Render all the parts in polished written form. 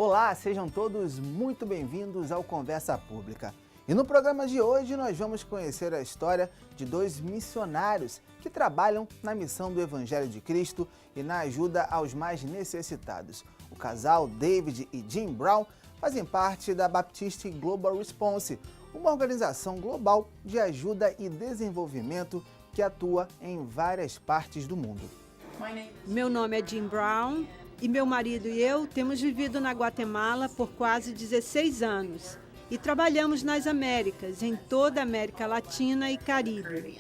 Olá, sejam todos muito bem-vindos ao Conversa Pública. E no programa de hoje nós vamos conhecer a história de dois missionários que trabalham na missão do Evangelho de Cristo e na ajuda aos mais necessitados. O casal David e Jim Brown fazem parte da Baptist Global Response, uma organização global de ajuda e desenvolvimento que atua em várias partes do mundo. Meu nome é Jim Brown e meu marido e eu temos vivido na Guatemala por quase 16 anos e trabalhamos nas Américas, em toda a América Latina e Caribe.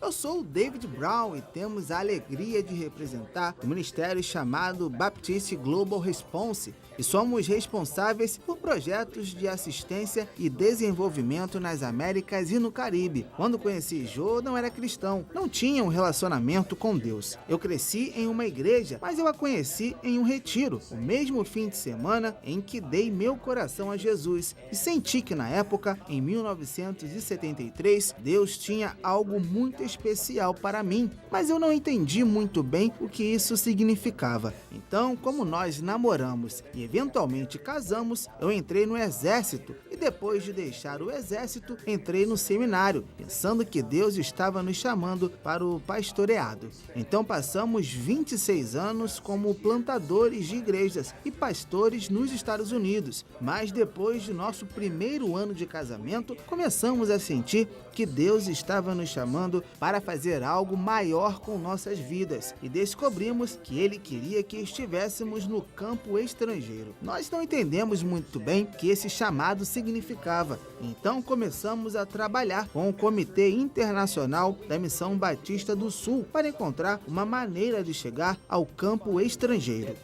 Eu sou o David Brown e temos a alegria de representar o ministério chamado Baptist Global Response e somos responsáveis por projetos de assistência e desenvolvimento nas Américas e no Caribe. Quando conheci Jo, não era cristão, não tinha um relacionamento com Deus. Eu cresci em uma igreja, mas eu a conheci em um retiro, o mesmo fim de semana em que dei meu coração a Jesus e senti que na época, em 1973, Deus tinha algo muito especial para mim, mas eu não entendi muito bem o que isso significava. Então, como nós namoramos e eventualmente casamos, eu entrei no exército e depois de deixar o exército, entrei no seminário, pensando que Deus estava nos chamando para o pastoreado. Então passamos 26 anos como plantadores de igrejas e pastores nos Estados Unidos, mas depois de nosso primeiro ano de casamento, começamos a sentir que Deus estava nos chamando para fazer algo maior com nossas vidas e descobrimos que Ele queria que estivéssemos no campo estrangeiro. Nós não entendemos muito bem o que esse chamado significava, então começamos a trabalhar com o Comitê Internacional da Missão Batista do Sul para encontrar uma maneira de chegar ao campo estrangeiro.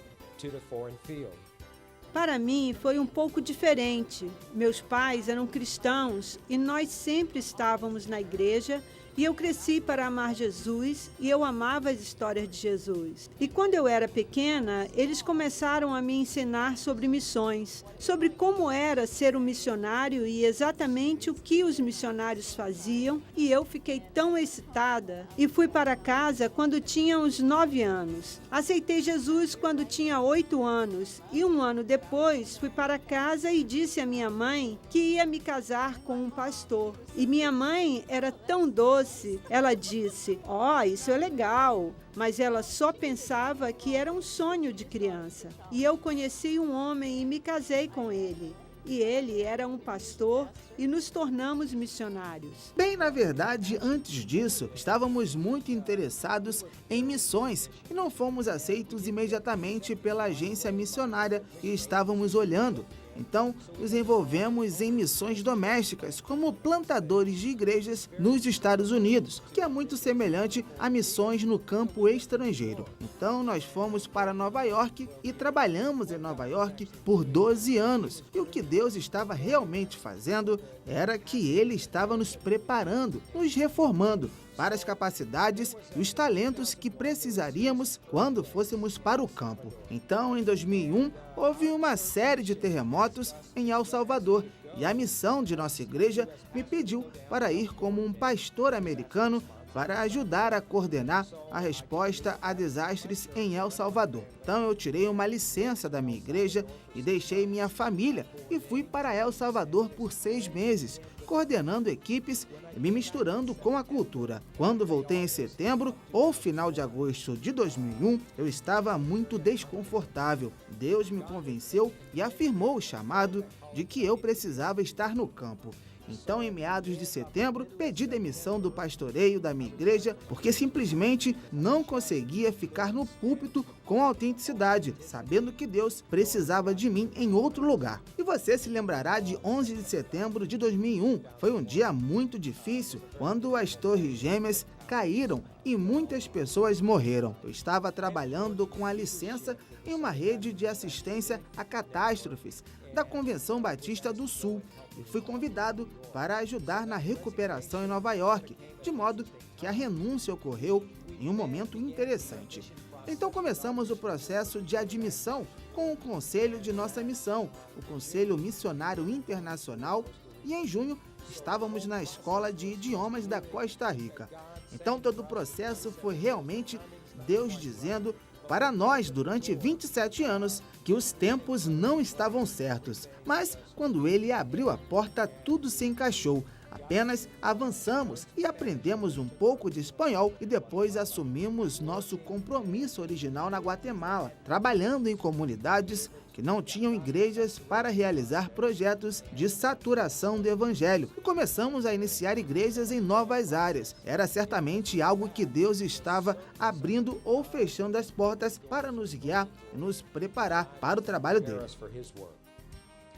Para mim foi um pouco diferente. Meus pais eram cristãos e nós sempre estávamos na igreja e eu cresci para amar Jesus e eu amava as histórias de Jesus. E quando eu era pequena, eles começaram a me ensinar sobre missões, sobre como era ser um missionário e exatamente o que os missionários faziam, e eu fiquei tão excitada e fui para casa quando tinha uns 9 anos. Aceitei Jesus quando tinha 8 anos e um ano depois fui para casa e disse à minha mãe que ia me casar com um pastor. E minha mãe era tão doce. Ela disse, isso é legal, mas ela só pensava que era um sonho de criança. E eu conheci um homem e me casei com ele. E ele era um pastor e nos tornamos missionários. Bem, na verdade, antes disso, estávamos muito interessados em missões e não fomos aceitos imediatamente pela agência missionária que estávamos olhando. Então, nos envolvemos em missões domésticas, como plantadores de igrejas nos Estados Unidos, que é muito semelhante a missões no campo estrangeiro. Então, nós fomos para Nova York e trabalhamos em Nova York por 12 anos. E o que Deus estava realmente fazendo era que Ele estava nos preparando, nos reformando para as capacidades e os talentos que precisaríamos quando fôssemos para o campo. Então, em 2001, houve uma série de terremotos em El Salvador e a missão de nossa igreja me pediu para ir como um pastor americano para ajudar a coordenar a resposta a desastres em El Salvador. Então eu tirei uma licença da minha igreja e deixei minha família e fui para El Salvador por 6 meses, coordenando equipes e me misturando com a cultura. Quando voltei em setembro ou final de agosto de 2001, eu estava muito desconfortável. Deus me convenceu e afirmou o chamado de que eu precisava estar no campo. Então, em meados de setembro, pedi demissão do pastoreio da minha igreja porque simplesmente não conseguia ficar no púlpito com autenticidade, sabendo que Deus precisava de mim em outro lugar. E você se lembrará de 11 de setembro de 2001. Foi um dia muito difícil, quando as Torres Gêmeas caíram e muitas pessoas morreram. Eu estava trabalhando com a licença em uma rede de assistência a catástrofes da Convenção Batista do Sul e fui convidado para ajudar na recuperação em Nova York, de modo que a renúncia ocorreu em um momento interessante. Então começamos o processo de admissão com o conselho de nossa missão, o Conselho Missionário Internacional, e em junho estávamos na Escola de Idiomas da Costa Rica. Então todo o processo foi realmente Deus dizendo para nós durante 27 anos que os tempos não estavam certos. Mas quando ele abriu a porta, tudo se encaixou. Apenas avançamos e aprendemos um pouco de espanhol e depois assumimos nosso compromisso original na Guatemala, trabalhando em comunidades que não tinham igrejas para realizar projetos de saturação do evangelho. E começamos a iniciar igrejas em novas áreas. Era certamente algo que Deus estava abrindo ou fechando as portas para nos guiar e nos preparar para o trabalho dele.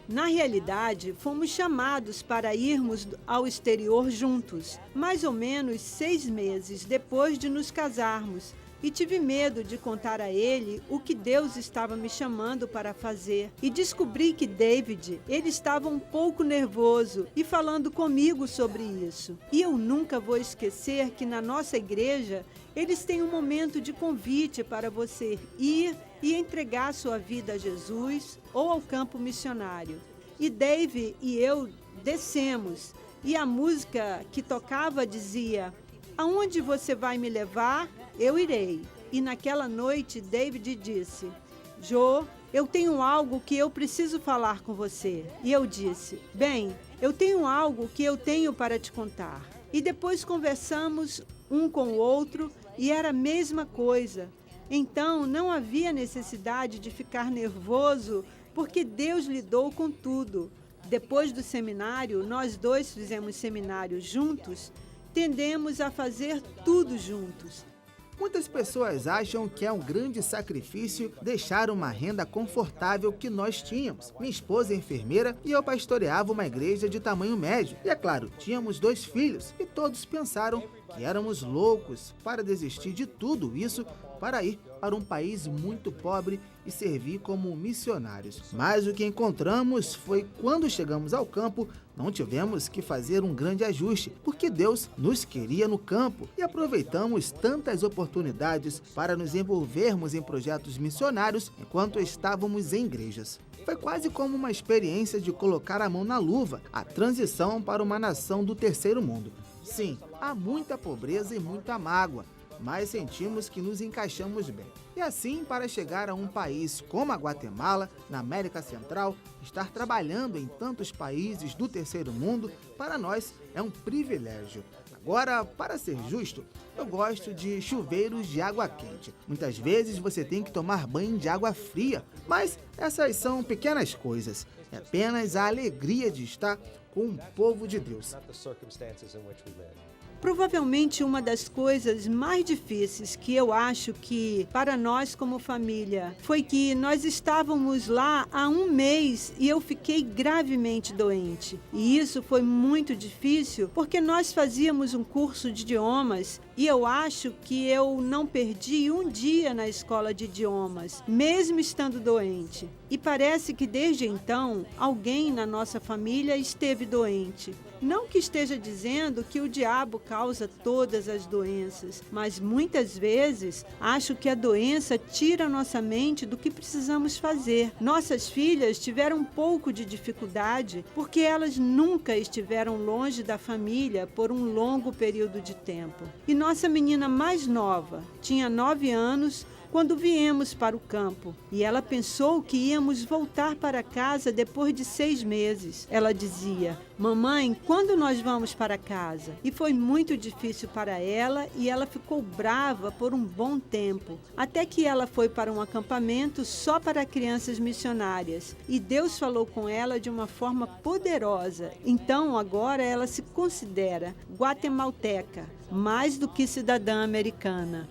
Na realidade, fomos chamados para irmos ao exterior juntos, mais ou menos 6 meses depois de nos casarmos, e tive medo de contar a ele o que Deus estava me chamando para fazer. E descobri que David, ele estava um pouco nervoso e falando comigo sobre isso. E eu nunca vou esquecer que na nossa igreja, eles têm um momento de convite para você ir e entregar sua vida a Jesus ou ao campo missionário. E Dave e eu descemos, e a música que tocava dizia: "Aonde você vai me levar, eu irei." E naquela noite, David disse: "Jo, eu tenho algo que eu preciso falar com você." E eu disse: "Bem, eu tenho algo que eu tenho para te contar." E depois conversamos um com o outro e era a mesma coisa. Então, não havia necessidade de ficar nervoso, porque Deus lidou com tudo. Depois do seminário, nós dois fizemos seminário juntos, tendemos a fazer tudo juntos. Muitas pessoas acham que é um grande sacrifício deixar uma renda confortável que nós tínhamos. Minha esposa é enfermeira e eu pastoreava uma igreja de tamanho médio. E é claro, tínhamos 2 filhos e todos pensaram que éramos loucos para desistir de tudo isso para ir para um país muito pobre e servir como missionários. Mas o que encontramos foi quando chegamos ao campo, não tivemos que fazer um grande ajuste, porque Deus nos queria no campo e aproveitamos tantas oportunidades para nos envolvermos em projetos missionários enquanto estávamos em igrejas. Foi quase como uma experiência de colocar a mão na luva, a transição para uma nação do terceiro mundo. Sim, há muita pobreza e muita mágoa, mas sentimos que nos encaixamos bem. E assim, para chegar a um país como a Guatemala, na América Central, estar trabalhando em tantos países do terceiro mundo, para nós é um privilégio. Agora, para ser justo, eu gosto de chuveiros de água quente. Muitas vezes você tem que tomar banho de água fria, mas essas são pequenas coisas. É apenas a alegria de estar com o povo de Deus. Provavelmente uma das coisas mais difíceis que eu acho que para nós como família foi que nós estávamos lá há 1 mês e eu fiquei gravemente doente. E isso foi muito difícil porque nós fazíamos um curso de idiomas e eu acho que eu não perdi um dia na escola de idiomas, mesmo estando doente. E parece que desde então alguém na nossa família esteve doente. Não que esteja dizendo que o diabo causa todas as doenças, mas muitas vezes acho que a doença tira a nossa mente do que precisamos fazer. Nossas filhas tiveram um pouco de dificuldade porque elas nunca estiveram longe da família por um longo período de tempo. E nossa menina mais nova tinha 9 anos quando viemos para o campo, e ela pensou que íamos voltar para casa depois de 6 meses. Ela dizia: "Mamãe, quando nós vamos para casa?" E foi muito difícil para ela e ela ficou brava por um bom tempo, até que ela foi para um acampamento só para crianças missionárias, e Deus falou com ela de uma forma poderosa. Então agora ela se considera guatemalteca, mais do que cidadã americana.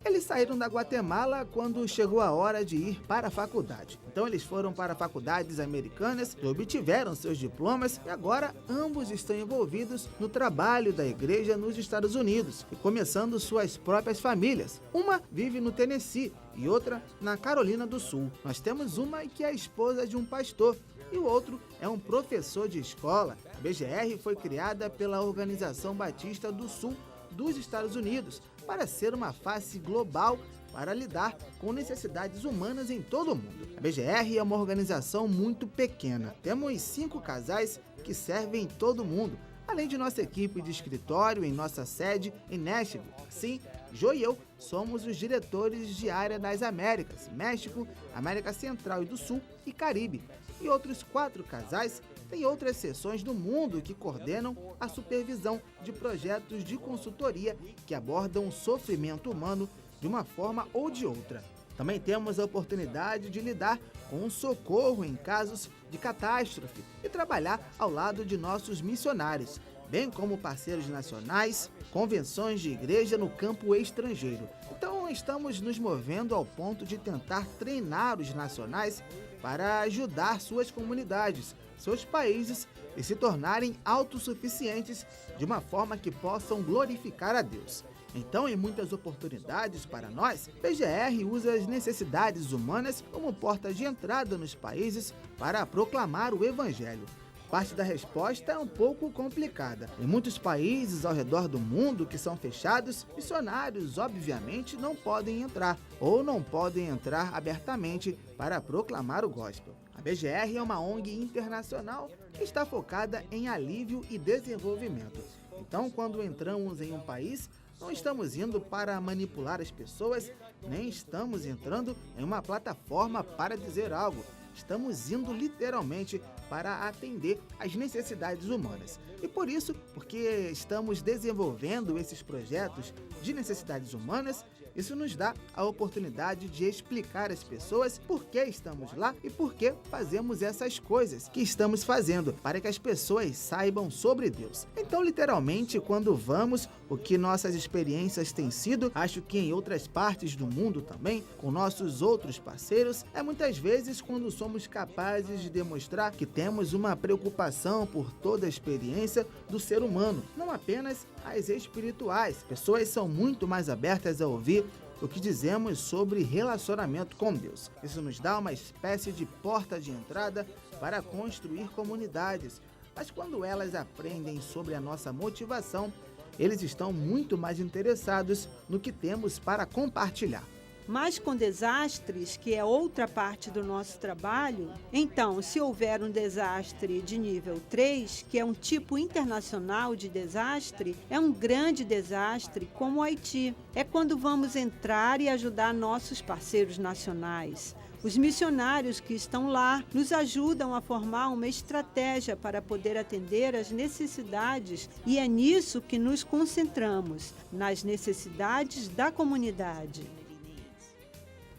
Eles saíram da Guatemala quando chegou a hora de ir para a faculdade. Então eles foram para faculdades americanas e obtiveram seus diplomas e agora ambos estão envolvidos no trabalho da igreja nos Estados Unidos e começando suas próprias famílias. Uma vive no Tennessee e outra na Carolina do Sul. Nós temos uma que é a esposa de um pastor e o outro é um professor de escola. A BGR foi criada pela Organização Batista do Sul dos Estados Unidos para ser uma face global para lidar com necessidades humanas em todo o mundo. A BGR é uma organização muito pequena. Temos 5 casais que servem em todo o mundo, além de nossa equipe de escritório em nossa sede em Nashville. Sim, Jô e eu somos os diretores de área das Américas, México, América Central e do Sul e Caribe. E outros 4 casais têm outras seções do mundo que coordenam a supervisão de projetos de consultoria que abordam o sofrimento humano de uma forma ou de outra. Também temos a oportunidade de lidar com o socorro em casos de catástrofe e trabalhar ao lado de nossos missionários, bem como parceiros nacionais, convenções de igreja no campo estrangeiro. Então, estamos nos movendo ao ponto de tentar treinar os nacionais para ajudar suas comunidades, seus países e se tornarem autossuficientes de uma forma que possam glorificar a Deus. Então, em muitas oportunidades para nós, PGR usa as necessidades humanas como porta de entrada nos países para proclamar o Evangelho. Parte da resposta é um pouco complicada. Em muitos países ao redor do mundo que são fechados, missionários obviamente não podem entrar ou não podem entrar abertamente para proclamar o gospel. A BGR é uma ONG internacional que está focada em alívio e desenvolvimento. Então, quando entramos em um país, não estamos indo para manipular as pessoas, nem estamos entrando em uma plataforma para dizer algo. Estamos indo literalmente para atender às necessidades humanas. E por isso, porque estamos desenvolvendo esses projetos de necessidades humanas, isso nos dá a oportunidade de explicar às pessoas por que estamos lá e por que fazemos essas coisas que estamos fazendo, para que as pessoas saibam sobre Deus. Então, literalmente, quando vamos, o que nossas experiências têm sido, acho que em outras partes do mundo também, com nossos outros parceiros, é muitas vezes quando somos capazes de demonstrar que temos uma preocupação por toda a experiência do ser humano, não apenas as espirituais. Pessoas são muito mais abertas a ouvir o que dizemos sobre relacionamento com Deus. Isso nos dá uma espécie de porta de entrada para construir comunidades. Mas quando elas aprendem sobre a nossa motivação, eles estão muito mais interessados no que temos para compartilhar. Mas com desastres, que é outra parte do nosso trabalho, então, se houver um desastre de nível 3, que é um tipo internacional de desastre, é um grande desastre como o Haiti. É quando vamos entrar e ajudar nossos parceiros nacionais. Os missionários que estão lá nos ajudam a formar uma estratégia para poder atender às necessidades e é nisso que nos concentramos, nas necessidades da comunidade.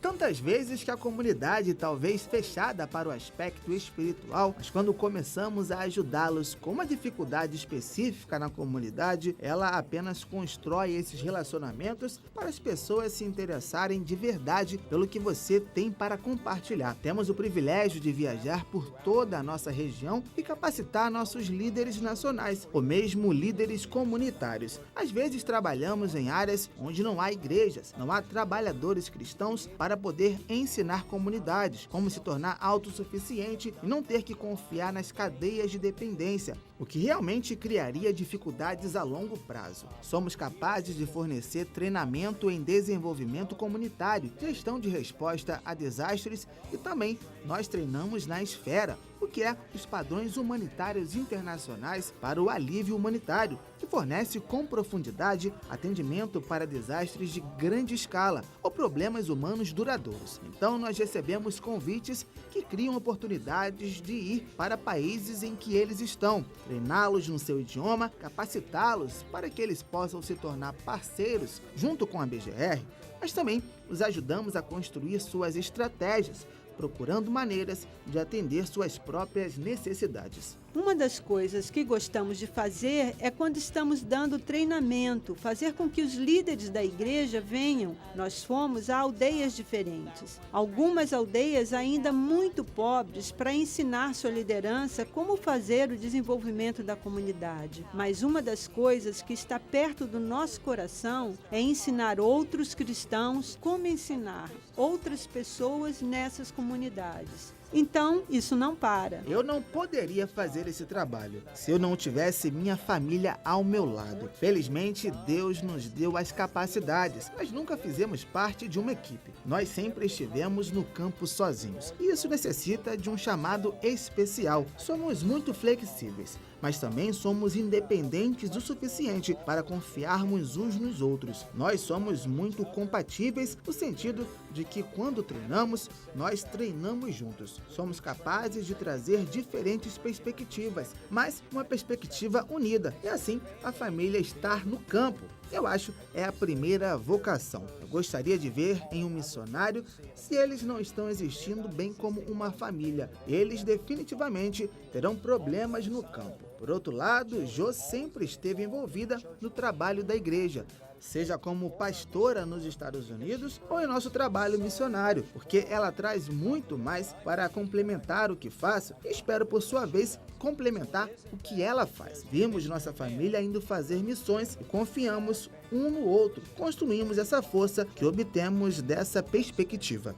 Tantas vezes que a comunidade, talvez fechada para o aspecto espiritual, mas quando começamos a ajudá-los com uma dificuldade específica na comunidade, ela apenas constrói esses relacionamentos para as pessoas se interessarem de verdade pelo que você tem para compartilhar. Temos o privilégio de viajar por toda a nossa região e capacitar nossos líderes nacionais, ou mesmo líderes comunitários. Às vezes trabalhamos em áreas onde não há igrejas, não há trabalhadores cristãos para poder ensinar comunidades como se tornar autossuficiente e não ter que confiar nas cadeias de dependência, o que realmente criaria dificuldades a longo prazo. Somos capazes de fornecer treinamento em desenvolvimento comunitário, gestão de resposta a desastres e também nós treinamos na esfera, o que é os padrões humanitários internacionais para o alívio humanitário, que fornece com profundidade atendimento para desastres de grande escala ou problemas humanos duradouros. Então nós recebemos convites que criam oportunidades de ir para países em que eles estão, treiná-los no seu idioma, capacitá-los para que eles possam se tornar parceiros junto com a BGR, mas também os ajudamos a construir suas estratégias, procurando maneiras de atender suas próprias necessidades. Uma das coisas que gostamos de fazer é quando estamos dando treinamento, fazer com que os líderes da igreja venham. Nós fomos a aldeias diferentes, algumas aldeias ainda muito pobres, para ensinar sua liderança como fazer o desenvolvimento da comunidade. Mas uma das coisas que está perto do nosso coração é ensinar outros cristãos como ensinar outras pessoas nessas comunidades. Então, isso não para. Eu não poderia fazer esse trabalho se eu não tivesse minha família ao meu lado. Felizmente, Deus nos deu as capacidades, mas nunca fizemos parte de uma equipe. Nós sempre estivemos no campo sozinhos. E isso necessita de um chamado especial. Somos muito flexíveis. mas também somos independentes o suficiente para confiarmos uns nos outros. Nós somos muito compatíveis no sentido de que quando treinamos, nós treinamos juntos. Somos capazes de trazer diferentes perspectivas, mas uma perspectiva unida, e assim a família estar no campo. Eu acho é a primeira vocação. Eu gostaria de ver em um missionário se eles não estão existindo bem como uma família. Eles definitivamente terão problemas no campo. Por outro lado, Jo sempre esteve envolvida no trabalho da igreja, seja como pastora nos Estados Unidos ou em nosso trabalho missionário, porque ela traz muito mais para complementar o que faço e espero, por sua vez, complementar o que ela faz. Vimos nossa família indo fazer missões e confiamos um no outro. Construímos essa força que obtemos dessa perspectiva.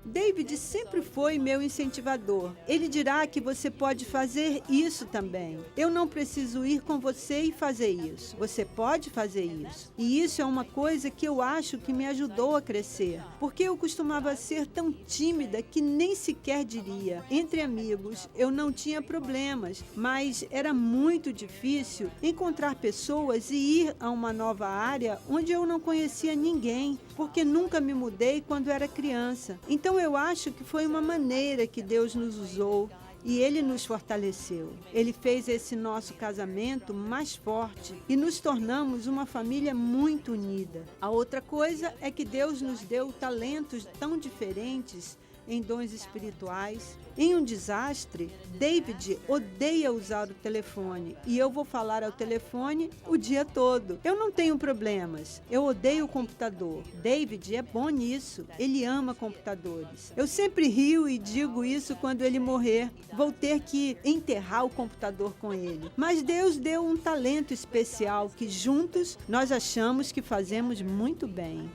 David sempre foi meu incentivador. Ele dirá que você pode fazer isso também. Eu não preciso ir com você e fazer isso. Você pode fazer isso. E isso é uma coisa que eu acho que me ajudou a crescer. Porque eu costumava ser tão tímida que nem sequer diria. Entre amigos, eu não tinha problemas, mas era muito difícil encontrar pessoas e ir a uma nova área onde eu não conhecia ninguém, porque nunca me mudei quando era criança. Então eu acho que foi uma maneira que Deus nos usou e Ele nos fortaleceu. Ele fez esse nosso casamento mais forte e nos tornamos uma família muito unida. A outra coisa é que Deus nos deu talentos tão diferentes em dons espirituais. Em um desastre, David odeia usar o telefone e eu vou falar ao telefone o dia todo. Eu não tenho problemas. Eu odeio o computador. David é bom nisso. Ele ama computadores. Eu sempre rio e digo isso quando ele morrer. Vou ter que enterrar o computador com ele. Mas Deus deu um talento especial que juntos nós achamos que fazemos muito bem.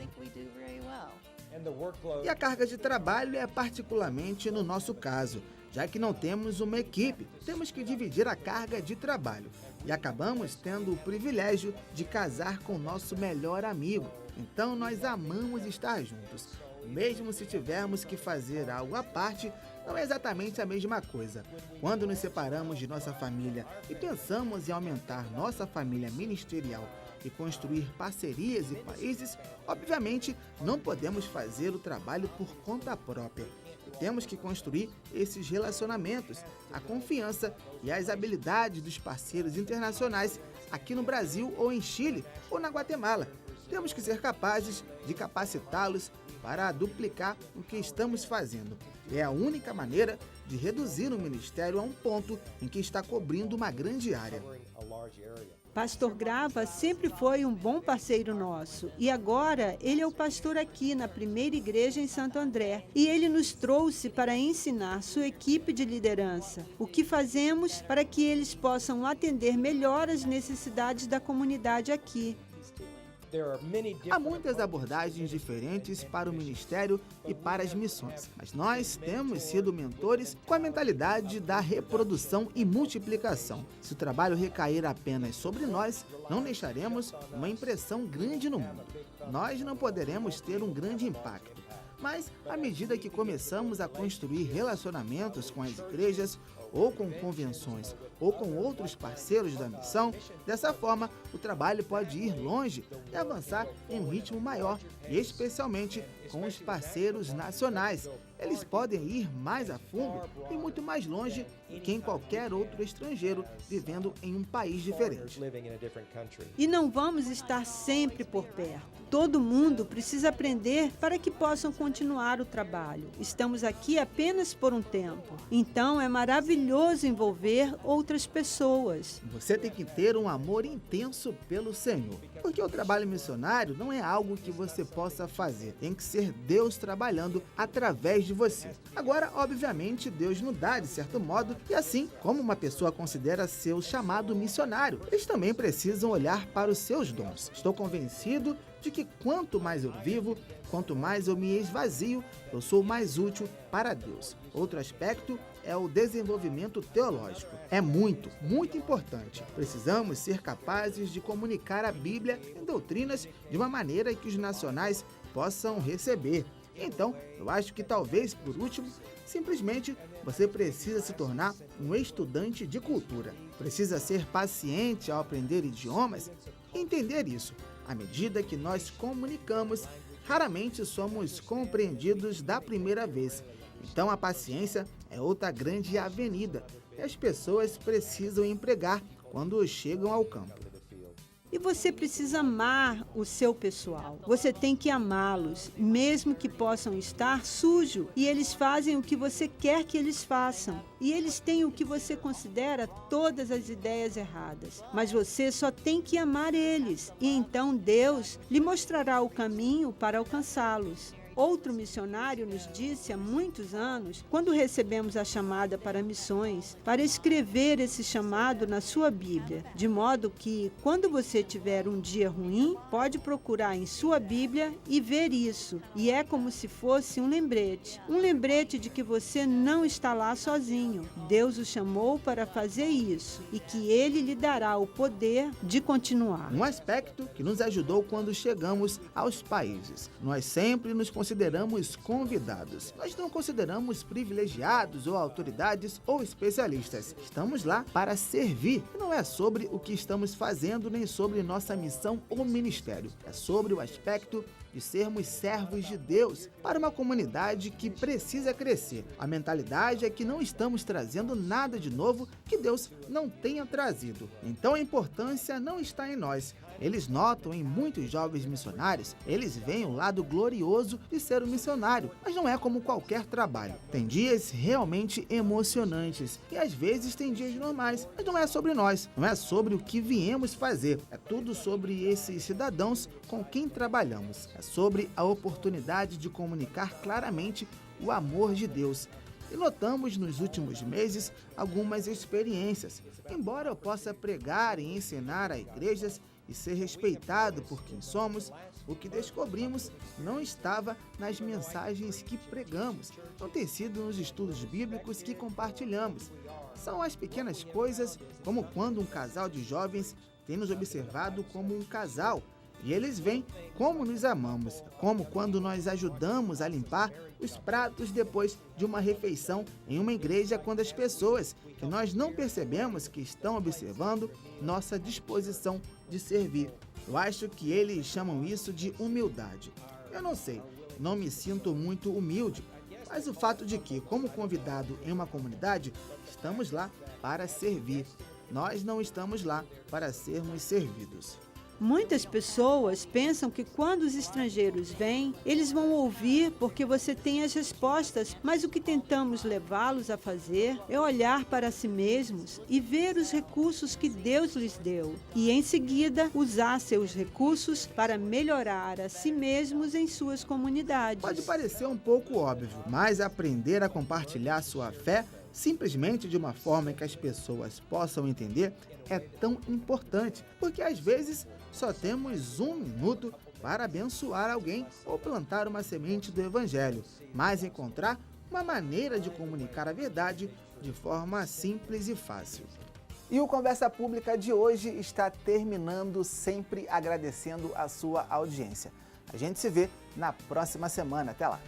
E a carga de trabalho é particularmente no nosso caso, já que não temos uma equipe, temos que dividir a carga de trabalho. E acabamos tendo o privilégio de casar com nosso melhor amigo. Então nós amamos estar juntos. Mesmo se tivermos que fazer algo à parte, não é exatamente a mesma coisa. Quando nos separamos de nossa família e pensamos em aumentar nossa família ministerial e construir parcerias e países, obviamente não podemos fazer o trabalho por conta própria. E temos que construir esses relacionamentos, a confiança e as habilidades dos parceiros internacionais aqui no Brasil ou em Chile ou na Guatemala. Temos que ser capazes de capacitá-los para duplicar o que estamos fazendo. É a única maneira de reduzir o ministério a um ponto em que está cobrindo uma grande área. Pastor Grava sempre foi um bom parceiro nosso e agora ele é o pastor aqui na primeira igreja em Santo André e ele nos trouxe para ensinar sua equipe de liderança o que fazemos para que eles possam atender melhor as necessidades da comunidade aqui. Há muitas abordagens diferentes para o ministério e para as missões, mas nós temos sido mentores com a mentalidade da reprodução e multiplicação. Se o trabalho recair apenas sobre nós, não deixaremos uma impressão grande no mundo. Nós não poderemos ter um grande impacto. Mas, à medida que começamos a construir relacionamentos com as igrejas, ou com convenções, ou com outros parceiros da missão, dessa forma, o trabalho pode ir longe e avançar em um ritmo maior, e especialmente com os parceiros nacionais. Eles podem ir mais a fundo e muito mais longe que em qualquer outro estrangeiro vivendo em um país diferente. E não vamos estar sempre por perto. Todo mundo precisa aprender para que possam continuar o trabalho. Estamos aqui apenas por um tempo. Então é maravilhoso envolver outras pessoas. Você tem que ter um amor intenso pelo Senhor, porque o trabalho missionário não é algo que você possa fazer. Tem que ser Deus trabalhando através de você. Agora, obviamente, Deus nos dá de certo modo, e assim como uma pessoa considera seu chamado missionário, eles também precisam olhar para os seus dons. Estou convencido de que quanto mais eu vivo, quanto mais eu me esvazio, eu sou mais útil para Deus. Outro aspecto é o desenvolvimento teológico. É muito importante. Precisamos ser capazes de comunicar a Bíblia em doutrinas de uma maneira que os nacionais possam receber. Então, eu acho que talvez, por último, simplesmente você precisa se tornar um estudante de cultura. Precisa ser paciente ao aprender idiomas e entender isso. À medida que nós comunicamos, raramente somos compreendidos da primeira vez. Então a paciência é outra grande avenida que as pessoas precisam empregar quando chegam ao campo. E você precisa amar o seu pessoal. Você tem que amá-los, mesmo que possam estar sujos. E eles fazem o que você quer que eles façam. E eles têm o que você considera todas as ideias erradas. Mas você só tem que amar eles. E então Deus lhe mostrará o caminho para alcançá-los. Outro missionário nos disse há muitos anos, quando recebemos a chamada para missões, para escrever esse chamado na sua Bíblia, de modo que, quando você tiver um dia ruim, pode procurar em sua Bíblia e ver isso. E é como se fosse um lembrete de que você não está lá sozinho. Deus o chamou para fazer isso e que Ele lhe dará o poder de continuar. Um aspecto que nos ajudou quando chegamos aos países. Nós sempre nos consideramos convidados. Nós não consideramos privilegiados ou autoridades ou especialistas. Estamos lá para servir. E não é sobre o que estamos fazendo nem sobre nossa missão ou ministério. É sobre o aspecto de sermos servos de Deus para uma comunidade que precisa crescer. A mentalidade é que não estamos trazendo nada de novo que Deus não tenha trazido. Então a importância não está em nós. Eles notam em muitos jovens missionários, eles veem o lado glorioso de ser um missionário, mas não é como qualquer trabalho. Tem dias realmente emocionantes e às vezes tem dias normais, mas não é sobre nós, não é sobre o que viemos fazer, é tudo sobre esses cidadãos com quem trabalhamos, é sobre a oportunidade de comunicar claramente o amor de Deus. E notamos nos últimos meses algumas experiências. Embora eu possa pregar e ensinar a igrejas e ser respeitado por quem somos, o que descobrimos não estava nas mensagens que pregamos, não tem sido nos estudos bíblicos que compartilhamos. São as pequenas coisas, como quando um casal de jovens tem nos observado como um casal, e eles veem como nos amamos, como quando nós ajudamos a limpar os pratos depois de uma refeição em uma igreja, quando as pessoas que nós não percebemos que estão observando nossa disposição de servir. Eu acho que eles chamam isso de humildade. Eu não sei, não me sinto muito humilde, mas o fato de que, como convidado em uma comunidade, estamos lá para servir. Nós não estamos lá para sermos servidos. Muitas pessoas pensam que quando os estrangeiros vêm, eles vão ouvir porque você tem as respostas, mas o que tentamos levá-los a fazer é olhar para si mesmos e ver os recursos que Deus lhes deu e, em seguida, usar seus recursos para melhorar a si mesmos em suas comunidades. Pode parecer um pouco óbvio, mas aprender a compartilhar sua fé simplesmente de uma forma que as pessoas possam entender é tão importante, porque às vezes só temos 1 minuto para abençoar alguém ou plantar uma semente do Evangelho, mas encontrar uma maneira de comunicar a verdade de forma simples e fácil. E o Conversa Pública de hoje está terminando, sempre agradecendo a sua audiência. A gente se vê na próxima semana. Até lá!